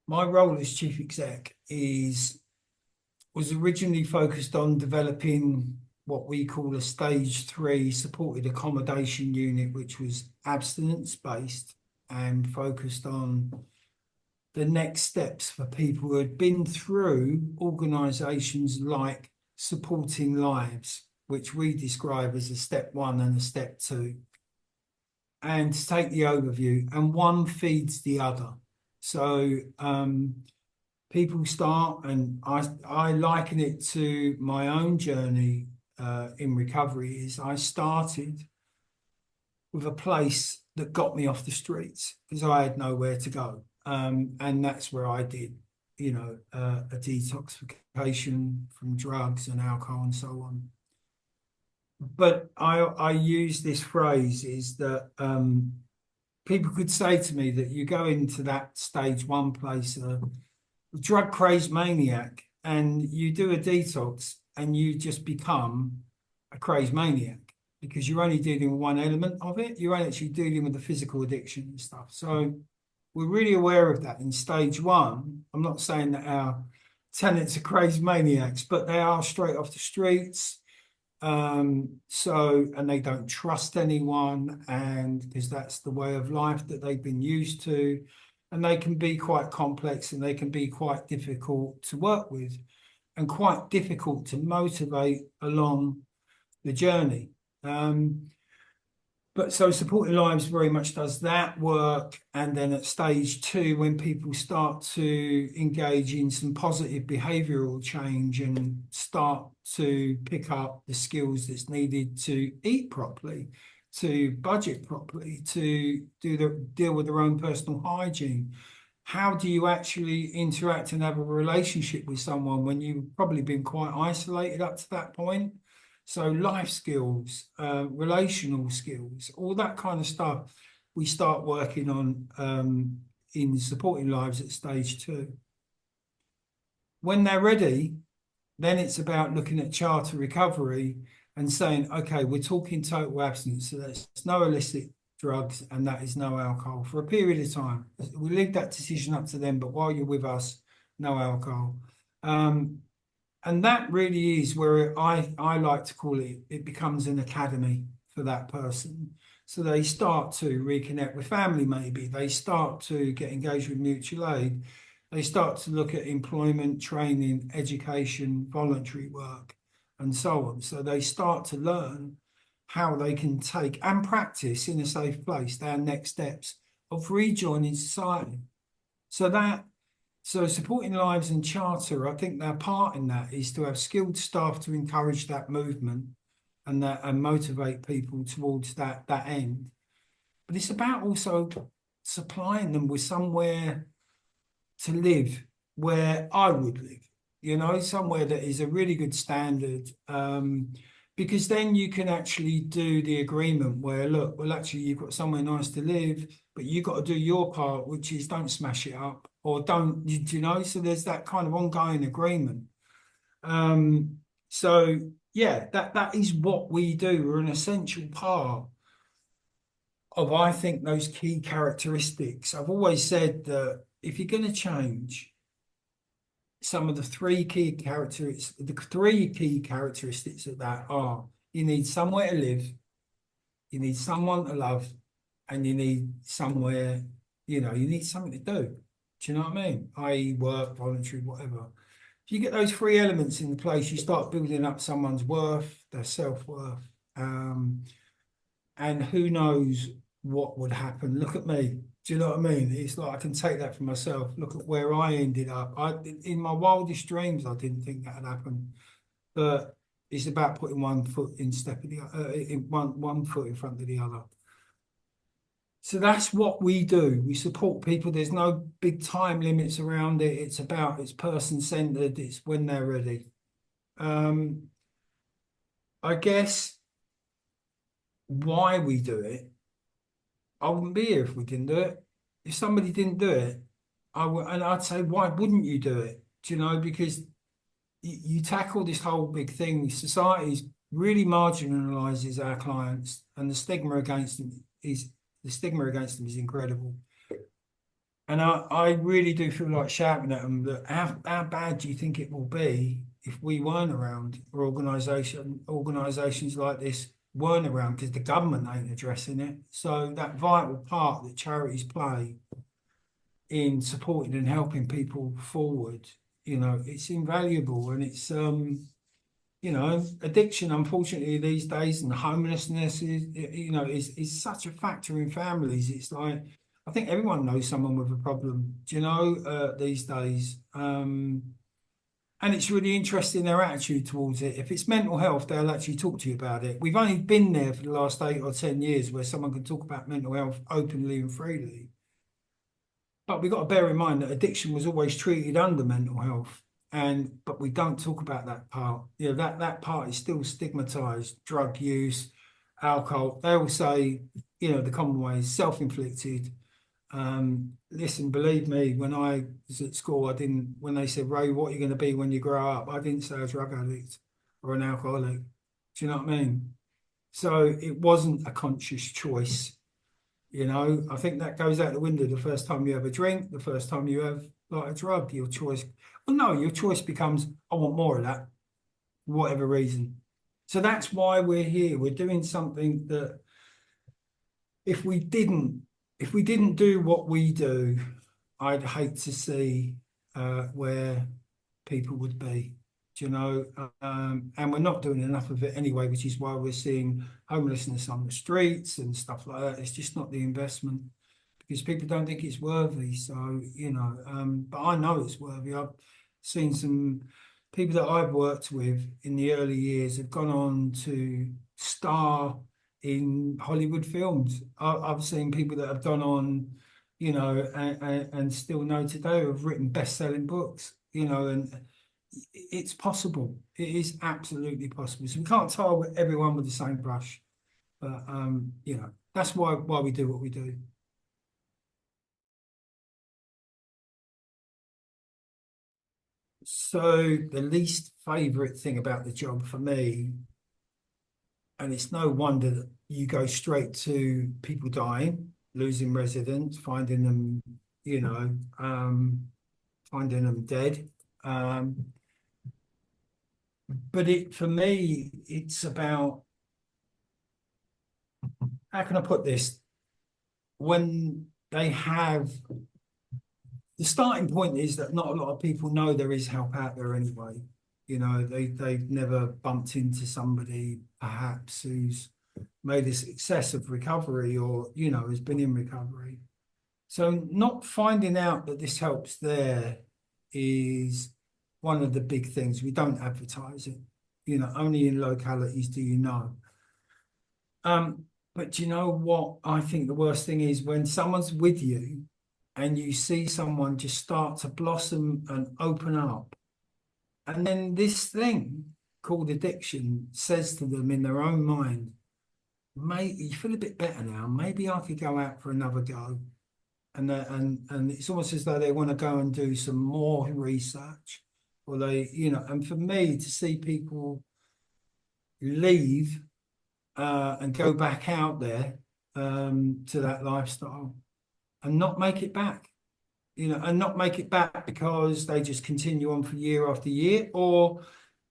My role as chief exec was originally focused on developing what we call a stage 3 supported accommodation unit, which was abstinence based and focused on the next steps for people who had been through organisations like Supporting Lives, which we describe as a step 1 and a step 2. And to take the overview, and one feeds the other. So people start, and I liken it to my own journey in recovery. Is I started with a place that got me off the streets because I had nowhere to go, and that's where I did, a detoxification from drugs and alcohol and so on. But I use this phrase is that people could say to me that you go into that stage 1 place, a drug crazed maniac, and you do a detox and you just become a crazed maniac because you're only dealing with one element of it. You're actually dealing with the physical addiction and stuff. So we're really aware of that in stage 1. I'm not saying that our tenants are crazed maniacs, but they are straight off the streets. And they don't trust anyone, and because that's the way of life that they've been used to, and they can be quite complex and they can be quite difficult to work with and quite difficult to motivate along the journey. But so Supporting Lives very much does that work. And then at stage 2, when people start to engage in some positive behavioural change and start to pick up the skills that's needed to eat properly, to budget properly, to deal with their own personal hygiene. How do you actually interact and have a relationship with someone when you've probably been quite isolated up to that point? So life skills, relational skills, all that kind of stuff, we start working on in Supporting Lives at stage 2. When they're ready, then it's about looking at charter recovery and saying, okay, we're talking total abstinence, so that's no illicit drugs and that is no alcohol for a period of time. We leave that decision up to them, but while you're with us, no alcohol. And that really is where I like to call it, it becomes an academy for that person. So they start to reconnect with family, maybe. They start to get engaged with mutual aid. They start to look at employment, training, education, voluntary work, and so on. So they start to learn how they can take and practice in a safe place their next steps of rejoining society. So Supporting Lives and Charter, I think their part in that is to have skilled staff to encourage that movement and motivate people towards that end. But it's about also supplying them with somewhere to live where I would live, somewhere that is a really good standard. Because then you can actually do the agreement where, look, well, actually, you've got somewhere nice to live, but you've got to do your part, which is don't smash it up or don't, so there's that kind of ongoing agreement. So, yeah, that is what we do. We're an essential part of, I think, those key characteristics. I've always said that if you're going to change, some of the three key characteristics of that are you need somewhere to live, you need someone to love, and you need somewhere, you need something to do. Do you know what I mean? I.e. work, voluntary, whatever. If you get those three elements in place, you start building up someone's worth, their self-worth. And who knows what would happen. Look at me. Do you know what I mean? It's like I can take that for myself. Look at where I ended up. In my wildest dreams, I didn't think that would happen. But it's about putting one foot in step of the one foot in front of the other. So that's what we do. We support people. There's no big time limits around it. It's person-centered. It's when they're ready. I guess why we do it, I wouldn't be here if we didn't do it. If somebody didn't do it, and I'd say, why wouldn't you do it? Do you know, because you tackle this whole big thing. Society really marginalises our clients, and the stigma against them is incredible. I really do feel like shouting at them that how bad do you think it will be if we weren't around, or organisations like this weren't around, because the government ain't addressing it. So that vital part that charities play in supporting and helping people forward, it's invaluable. And it's addiction, unfortunately, these days, and homelessness is such a factor in families. It's like, I think everyone knows someone with a problem, these days. And it's really interesting their attitude towards it. If it's mental health, they'll actually talk to you about it. We've only been there for the last 8 or 10 years where someone can talk about mental health openly and freely. But we've got to bear in mind that addiction was always treated under mental health. But we don't talk about that part. That part is still stigmatized. Drug use, alcohol. They all say, the common way is self-inflicted. Listen, believe me, when I was at school, when they said, Ray, what are you going to be when you grow up? I didn't say a drug addict or an alcoholic. Do you know what I mean? So it wasn't a conscious choice. I think that goes out the window the first time you have a drink, the first time you have like a drug, your choice. Well, no, your choice becomes, I want more of that, for whatever reason. So that's why we're here. We're doing something that if we didn't do what we do, I'd hate to see where people would be. And we're not doing enough of it anyway, which is why we're seeing homelessness on the streets and stuff like that. It's just not the investment, because people don't think it's worthy. So, but I know it's worthy. I've seen some people that I've worked with in the early years have gone on to star in Hollywood films. I've seen people that have gone on, and still know today, have written best-selling books, and it's possible. It is absolutely possible. So we can't tar everyone with the same brush, but that's why we do what we do. So the least favorite thing about the job for me, and it's no wonder that you go straight to people dying, losing residents, finding them, finding them dead. But for me, it's about, how can I put this? When they have, the starting point is that not a lot of people know there is help out there anyway. They've never bumped into somebody perhaps who's made a success of recovery, or, has been in recovery. So not finding out that this helps there is one of the big things. We don't advertise it. Only in localities do you know. But you know what? I think the worst thing is when someone's with you and you see someone just start to blossom and open up. And then this thing called addiction says to them in their own mind, mate, you feel a bit better now. Maybe I could go out for another go. And it's almost as though they want to go and do some more research. Or and for me to see people leave and go back out there to that lifestyle and not make it back, and not make it back because they just continue on for year after year, or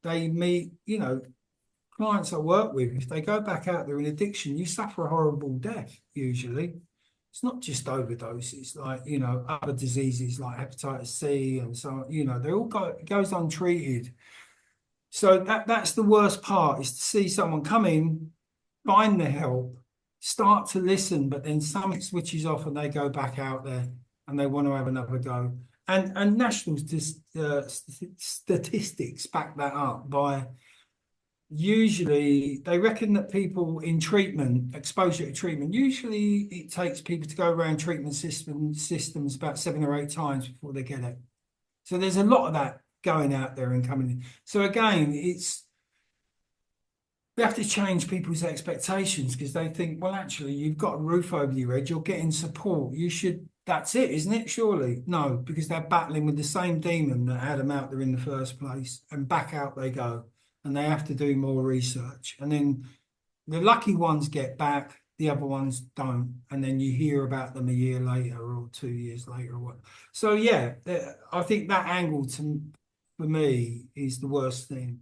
they meet, clients I work with, if they go back out there in addiction, you suffer a horrible death usually. It's not just overdoses, like, other diseases like hepatitis C and so on, they all it goes untreated. So that's the worst part, is to see someone come in, find the help, start to listen, but then something switches off and they go back out there and they want to have another go. And national statistics back that up by, usually they reckon that people in treatment, exposure to treatment, usually it takes people to go around treatment systems about 7 or 8 times before they get it. So there's a lot of that going out there and coming in. So again, we have to change people's expectations, because they think, well, actually, you've got a roof over your head, you're getting support, that's it, isn't it? Surely. No, because they're battling with the same demon that had them out there in the first place, and back out they go, and they have to do more research. And then the lucky ones get back, the other ones don't, and then you hear about them a year later or 2 years later or what. So yeah, I think that angle for me is the worst thing.